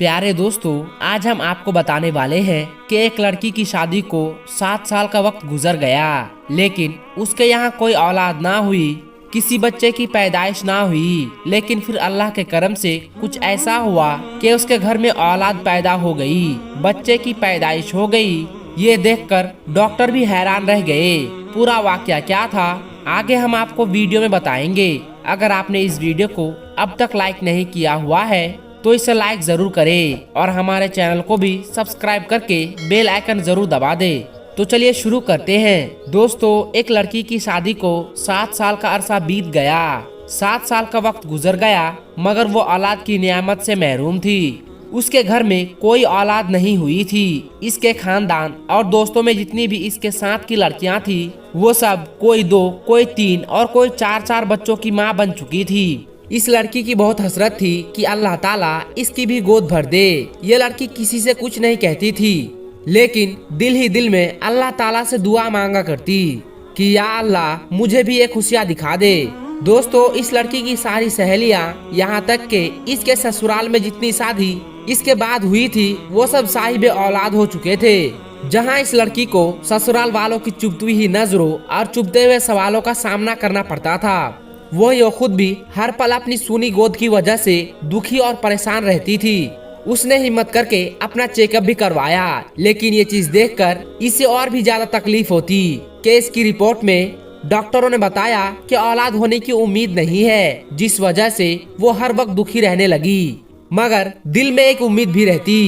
प्यारे दोस्तों, आज हम आपको बताने वाले हैं कि एक लड़की की शादी को 7 साल का वक्त गुजर गया, लेकिन उसके यहाँ कोई औलाद ना हुई, किसी बच्चे की पैदाइश ना हुई। लेकिन फिर अल्लाह के करम से कुछ ऐसा हुआ कि उसके घर में औलाद पैदा हो गई, बच्चे की पैदाइश हो गई। ये देखकर डॉक्टर भी हैरान रह गए। पूरा वाकया क्या था आगे हम आपको वीडियो में बताएंगे। अगर आपने इस वीडियो को अब तक लाइक नहीं किया हुआ है तो इसे लाइक जरूर करें और हमारे चैनल को भी सब्सक्राइब करके बेल आइकन जरूर दबा दे। तो चलिए शुरू करते हैं। दोस्तों, एक लड़की की शादी को 7 साल का अरसा बीत गया। 7 साल का वक्त गुजर गया, मगर वो औलाद की नियामत से महरूम थी। उसके घर में कोई औलाद नहीं हुई थी। इसके खानदान और दोस्तों में जितनी भी इसके साथ की लड़कियां थी, वो सब कोई 2, कोई 3 और कोई 4 बच्चों की माँ बन चुकी थी। इस लड़की की बहुत हसरत थी कि अल्लाह ताला इसकी भी गोद भर दे। ये लड़की किसी से कुछ नहीं कहती थी, लेकिन दिल ही दिल में अल्लाह ताला से दुआ मांगा करती कि या अल्लाह मुझे भी एक खुशियाँ दिखा दे। दोस्तों, इस लड़की की सारी सहेलियाँ, यहाँ तक के इसके ससुराल में जितनी शादी इसके बाद हुई थी, वो सब साहिबे औलाद हो चुके थे। जहाँ इस लड़की को ससुराल वालों की चुभती हुई नजरों और चुभते हुए सवालों का सामना करना पड़ता था, वो खुद भी हर पल अपनी सूनी गोद की वजह से दुखी और परेशान रहती थी। उसने हिम्मत करके अपना चेकअप भी करवाया, लेकिन ये चीज देखकर इसे और भी ज्यादा तकलीफ होती कि इसकी रिपोर्ट में डॉक्टरों ने बताया कि औलाद होने की उम्मीद नहीं है, जिस वजह से वो हर वक्त दुखी रहने लगी। मगर दिल में एक उम्मीद भी रहती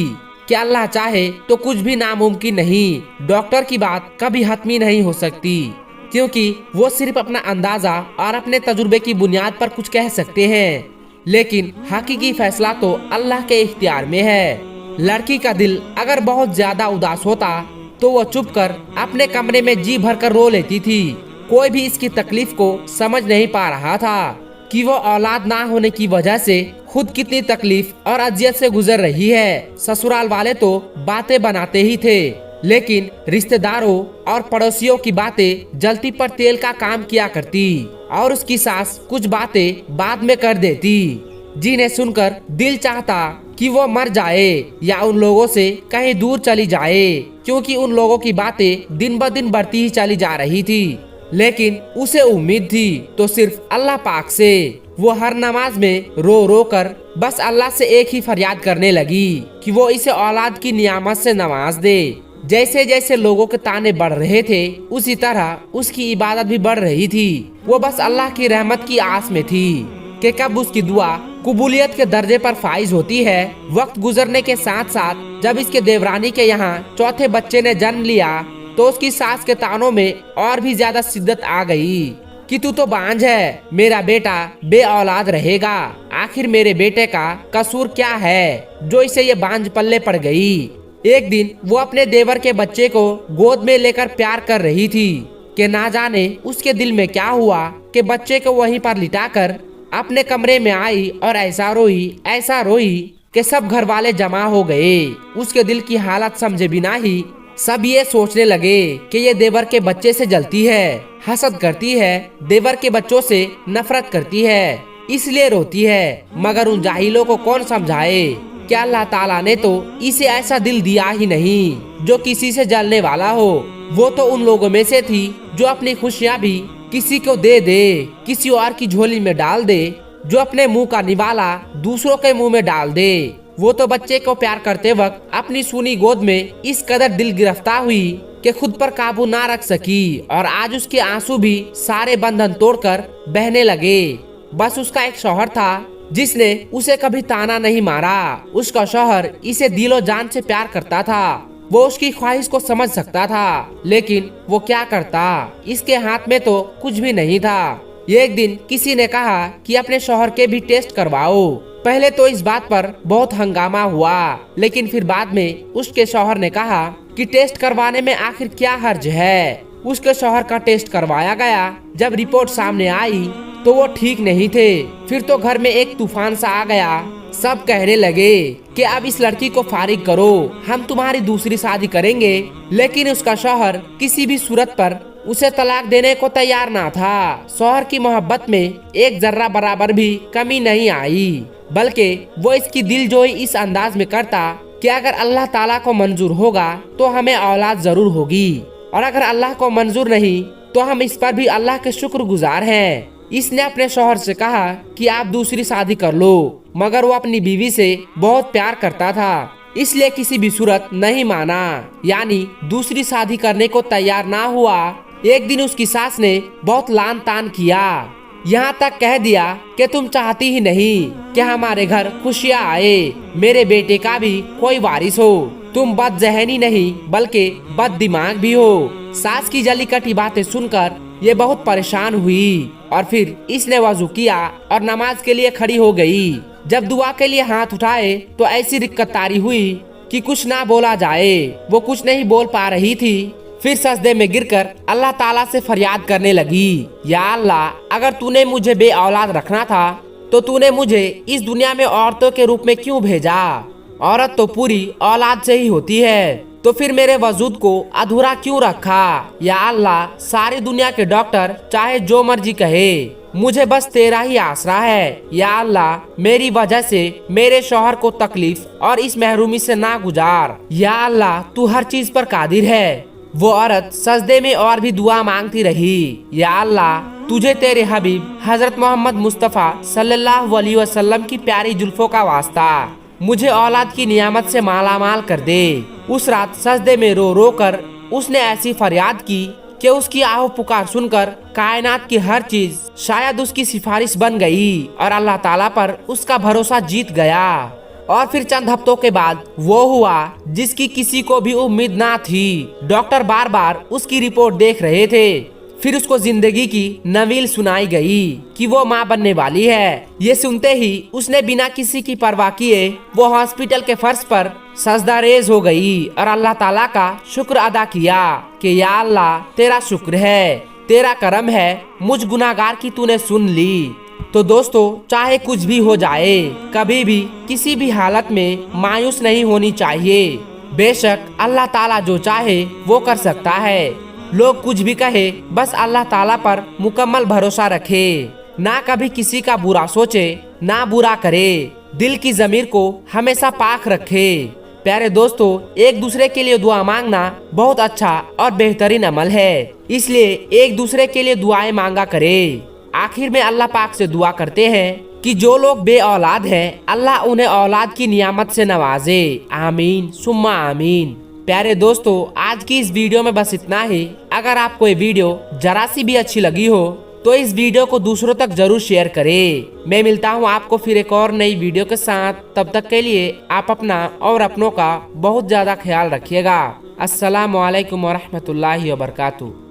कि अल्लाह चाहे तो कुछ भी नामुमकिन नहीं। डॉक्टर की बात कभी हतमी नहीं हो सकती, क्योंकि वो सिर्फ अपना अंदाजा और अपने तजुर्बे की बुनियाद पर कुछ कह सकते हैं, लेकिन हकीकी फैसला तो अल्लाह के इख्तियार में है। लड़की का दिल अगर बहुत ज्यादा उदास होता तो वो चुप कर अपने कमरे में जी भर कर रो लेती थी। कोई भी इसकी तकलीफ को समझ नहीं पा रहा था कि वो औलाद ना होने की वजह से खुद कितनी तकलीफ और अजियत से गुजर रही है। ससुराल वाले तो बातें बनाते ही थे, लेकिन रिश्तेदारों और पड़ोसियों की बातें जलती पर तेल का काम किया करती और उसकी सास कुछ बातें बाद में कर देती, जिन्हें सुनकर दिल चाहता कि वो मर जाए या उन लोगों से कहीं दूर चली जाए, क्योंकि उन लोगों की बातें दिन ब दिन बढ़ती ही चली जा रही थी। लेकिन उसे उम्मीद थी तो सिर्फ अल्लाह पाक से। वो हर नमाज में रो रो कर बस अल्लाह से एक ही फरियाद करने लगी कि वो इसे औलाद की नियामत से नवाज दे। जैसे जैसे लोगों के ताने बढ़ रहे थे, उसी तरह उसकी इबादत भी बढ़ रही थी। वो बस अल्लाह की रहमत की आस में थी कि कब उसकी दुआ कबूलियत के दर्जे पर फाइज होती है। वक्त गुजरने के साथ साथ जब इसके देवरानी के यहाँ चौथे बच्चे ने जन्म लिया तो उसकी सास के तानों में और भी ज्यादा शिद्दत आ गई कि तू तो बांझ है, मेरा बेटा बे औलाद रहेगा। आखिर मेरे बेटे का कसूर क्या है जो इसे ये बांझ पल्ले पड़ गई। एक दिन वो अपने देवर के बच्चे को गोद में लेकर प्यार कर रही थी कि ना जाने उसके दिल में क्या हुआ कि बच्चे को वहीं पर लिटाकर अपने कमरे में आई और ऐसा रोई कि सब घर वाले जमा हो गए। उसके दिल की हालत समझे बिना ही सब ये सोचने लगे कि ये देवर के बच्चे से जलती है, हसद करती है, देवर के बच्चों से नफरत करती है, इसलिए रोती है। मगर उन जाहिलों को कौन समझाए कि अल्लाह ताला ने तो इसे ऐसा दिल दिया ही नहीं जो किसी से जलने वाला हो। वो तो उन लोगों में से थी जो अपनी खुशियाँ भी किसी को दे दे, किसी और की झोली में डाल दे, जो अपने मुंह का निवाला दूसरों के मुंह में डाल दे। वो तो बच्चे को प्यार करते वक्त अपनी सूनी गोद में इस कदर दिल गिरफ्तार हुई कि खुद पर काबू ना रख सकी और आज उसके आंसू भी सारे बंधन तोड़कर बहने लगे। बस उसका एक शौहर था जिसने उसे कभी ताना नहीं मारा। उसका शौहर इसे दिलो जान से प्यार करता था। वो उसकी ख्वाहिश को समझ सकता था, लेकिन वो क्या करता, इसके हाथ में तो कुछ भी नहीं था। एक दिन किसी ने कहा कि अपने शौहर के भी टेस्ट करवाओ। पहले तो इस बात पर बहुत हंगामा हुआ, लेकिन फिर बाद में उसके शौहर ने कहा कि टेस्ट करवाने में आखिर क्या हर्ज है। उसके शौहर का टेस्ट करवाया गया। जब रिपोर्ट सामने आई तो वो ठीक नहीं थे। फिर तो घर में एक तूफान सा आ गया। सब कहने लगे कि अब इस लड़की को फारिग करो, हम तुम्हारी दूसरी शादी करेंगे। लेकिन उसका शौहर किसी भी सूरत पर उसे तलाक देने को तैयार ना था। शौहर की मोहब्बत में एक जर्रा बराबर भी कमी नहीं आई, बल्कि वो इसकी दिलजोई इस अंदाज में करता कि अगर अल्लाह ताला को मंजूर होगा तो हमें औलाद जरूर होगी, और अगर अल्लाह को मंजूर नहीं तो हम इस पर भी अल्लाह के शुक्रगुजार हैं। इसने अपने शौहर से कहा कि आप दूसरी शादी कर लो, मगर वो अपनी बीवी से बहुत प्यार करता था, इसलिए किसी भी सूरत नहीं माना, यानी दूसरी शादी करने को तैयार ना हुआ। एक दिन उसकी सास ने बहुत लान तान किया, यहाँ तक कह दिया कि तुम चाहती ही नहीं कि हमारे घर खुशियाँ आए, मेरे बेटे का भी कोई वारिस हो, तुम बदज़हनी नहीं बल्कि बद दिमाग भी हो। सास की जली कटी बातें सुनकर ये बहुत परेशान हुई और फिर इसने वजू किया और नमाज के लिए खड़ी हो गई। जब दुआ के लिए हाथ उठाए तो ऐसी दिक्कत तारी हुई कि कुछ ना बोला जाए। वो कुछ नहीं बोल पा रही थी। फिर सजदे में गिरकर अल्लाह ताला से फरियाद करने लगी, या अल्लाह, अगर तूने मुझे बे औलाद रखना था तो तूने मुझे इस दुनिया में औरतों के रूप में क्यों भेजा? औरत तो पूरी औलाद से ही होती है, तो फिर मेरे वजूद को अधूरा क्यों रखा? या अल्लाह, सारी दुनिया के डॉक्टर चाहे जो मर्जी कहे, मुझे बस तेरा ही आसरा है। या अल्लाह, मेरी वजह से मेरे शौहर को तकलीफ और इस महरूमी से ना गुजार। या अल्लाह, तू हर चीज पर कादिर है। वो औरत सजदे में और भी दुआ मांगती रही, या अल्लाह, तुझे तेरे हबीब हजरत मोहम्मद मुस्तफ़ा सल्लल्लाहु अलैहि वसल्लम की प्यारी जुल्फों का वास्ता, मुझे औलाद की नियामत से मालामाल कर दे। उस रात सजदे में रो रो कर उसने ऐसी फरियाद की कि उसकी आहो पुकार सुनकर कायनात की हर चीज शायद उसकी सिफारिश बन गई और अल्लाह ताला पर उसका भरोसा जीत गया। और फिर चंद हफ्तों के बाद वो हुआ जिसकी किसी को भी उम्मीद ना थी। डॉक्टर बार बार उसकी रिपोर्ट देख रहे थे। फिर उसको जिंदगी की नवील सुनाई गई कि वो माँ बनने वाली है। ये सुनते ही उसने बिना किसी की परवाह किए वो हॉस्पिटल के फर्श पर सजदा रेज हो गई और अल्लाह ताला का शुक्र अदा किया कि या अल्लाह, तेरा शुक्र है, तेरा करम है, मुझ गुनाहगार की तूने सुन ली। तो दोस्तों, चाहे कुछ भी हो जाए, कभी भी किसी भी हालत में मायूस नहीं होनी चाहिए। बेशक अल्लाह ताला जो चाहे वो कर सकता है। लोग कुछ भी कहे, बस अल्लाह ताला पर मुकम्मल भरोसा रखे, ना कभी किसी का बुरा सोचे, ना बुरा करे, दिल की जमीर को हमेशा पाक रखे। प्यारे दोस्तों, एक दूसरे के लिए दुआ मांगना बहुत अच्छा और बेहतरीन अमल है, इसलिए एक दूसरे के लिए दुआएं मांगा करे। आखिर में अल्लाह पाक से दुआ करते हैं कि जो लोग बे औलाद हैं, अल्लाह उन्हें औलाद की नियामत से नवाजे। आमीन सुम्मा आमीन। प्यारे दोस्तों, आज की इस वीडियो में बस इतना ही। अगर आपको ये वीडियो जरा सी भी अच्छी लगी हो तो इस वीडियो को दूसरों तक जरूर शेयर करें। मैं मिलता हूँ आपको फिर एक और नई वीडियो के साथ। तब तक के लिए आप अपना और अपनों का बहुत ज्यादा ख्याल रखिएगा। अस्सलामु अलैकुम वरहमतुल्लाहि वबरकातुहू।